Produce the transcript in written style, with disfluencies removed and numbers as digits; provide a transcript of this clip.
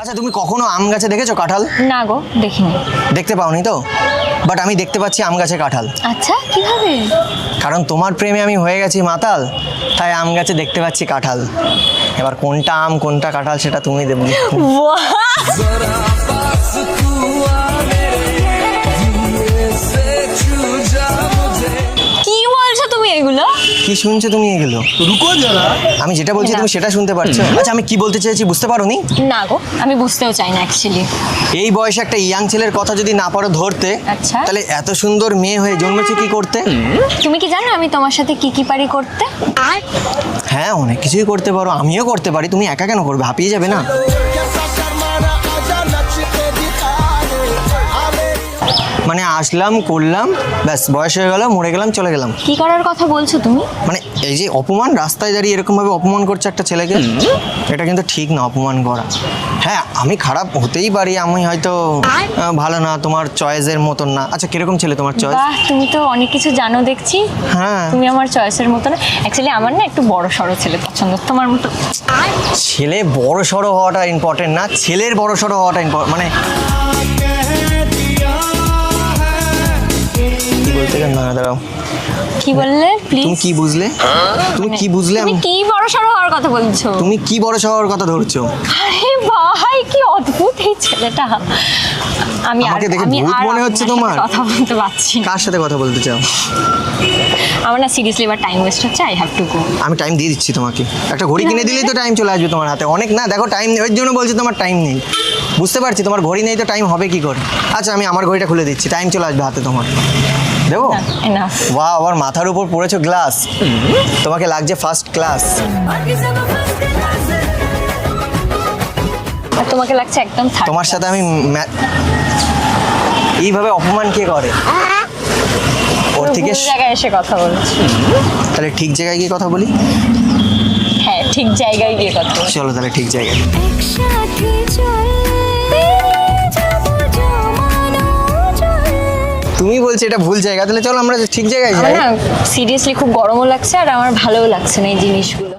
আচ্ছা তুমি কখনো আম গাছে দেখেছো কাঁঠাল? না গো, দেখিনি। দেখতে পাওনি তো, বাট আমি দেখতে পাচ্ছি আম গাছে কাঁঠাল। আচ্ছা, কিভাবে? কারণ তোমার প্রেমে আমি হয়ে গেছি মাতাল, তাই আম গাছে দেখতে পাচ্ছি কাঁঠাল। এবার কোনটা আম কোনটা কাঁঠাল সেটা তুমি দেবে। কি বলছো তুমি এগুলো? কি শুনছো তুমি এগুলো? আমি যেটা বলছি তুমি সেটা শুনতে পারছো? আচ্ছা আমি কি বলতে চেয়েছি বুঝতে পারোনি? না গো, আমি বুঝতেও চাই না অ্যাকচুয়ালি। এই বয়সে একটা ইয়াং ছেলের কথা যদি না পারো ধরতে, আচ্ছা। তাহলে এত সুন্দর মেয়ে হয়ে জন্মেছো কি করতে? তুমি কি জানো আমি তোমার সাথে কি কি পারি করতে? হ্যাঁ অনেক কিছুই করতে পারো, আমিও করতে পারি, তুমি একা কেন করবে? হাঁপিয়ে যাবে না? মানে আসলাম করলাম ব্যাস, বয়স হয়ে গেল, মরে গেলাম, চলে গেলাম। কি করার কথা বলছো তুমি? মানে এই যে অপমান, রাস্তায় দাঁড়িয়ে এরকম ভাবে অপমান করছে একটা ছেলেকে, এটা কিন্তু ঠিক না অপমান করা। হ্যাঁ আমি খারাপ হতেই পারি, আমি হয়তো ভালো না, তোমার চয়েসের মতন না। আচ্ছা কিরকম ছেলে তোমার চয়েস? বাহ, তুমি তো অনেক কিছু জানো দেখছি। হ্যাঁ তুমি আমার চয়েসের মতো না, অ্যাকচুয়ালি আমার না একটু বড় সড়ো ছেলে পছন্দ, তোমার মতো। ছেলে বড় সড়ো হওয়াটা ইম্পর্টেন্ট না, ছেলের বড় সড়ো হওয়াটা মানে কি বলতে গেল না, দাঁড়াও। কি বললে প্লিজ? তুমি কি বুঝলে? তুমি কি বুঝলে? তুমি কি বড় সড়ো হওয়ার কথা বলছো? তুমি কি বড় শহর কথা ধরছো? আরে ভাই, কি অদ্ভুত এই ছেলেটা। আমি আমাকে দেখে আমি ভূত আর মনে হচ্ছে আপনার সাথে তোমার? কথা বলতে পারছি না। কার সাথে কথা বলতে চাও? আমার না সিরিয়াসলি এবার টাইম ওয়েস্ট হচ্ছে, আই হ্যাভ টু গো। আমি টাইম দিয়ে দিচ্ছি তোমাকে, একটা ঘড়ি কিনে দিলেই তো টাইম চলে আসবে তোমার হাতে। অনেক না, দেখো টাইম নেই, ওই জন্য বলছি তোমার টাইম নেই। বুঝতে পারছি তোমার ঘড়ি নেই তো টাইম হবে কি করে। আচ্ছা আমি আমার ঘড়িটা খুলে দিচ্ছি, টাইম চলে আসবে হাতে তোমার। দেবো? এনাফ। বাহ, আবার মাথার উপর পড়েছো গ্লাস, তোমাকে লাগছে ফার্স্ট ক্লাস। আর তোমাকে লাগছে একদম থার্ড। তোমার সাথে আমি এইভাবে অপমান কে করে? ওর থেকে ভুল জায়গায় এসে কথা বলছি। তাহলে ঠিক জায়গায় গিয়ে কথা বলি। হ্যাঁ, ঠিক জায়গায় গিয়ে কথা বলছি। চলো তাহলে ঠিক জায়গায়। তুমি বলছো এটা ভুল জায়গা, তাহলে চলো আমরা ঠিক জায়গায় আমার যাই। না সিরিয়াসলি খুব গরমও লাগছে আর আমার ভালোও লাগছে না এই জিনিসগুলো।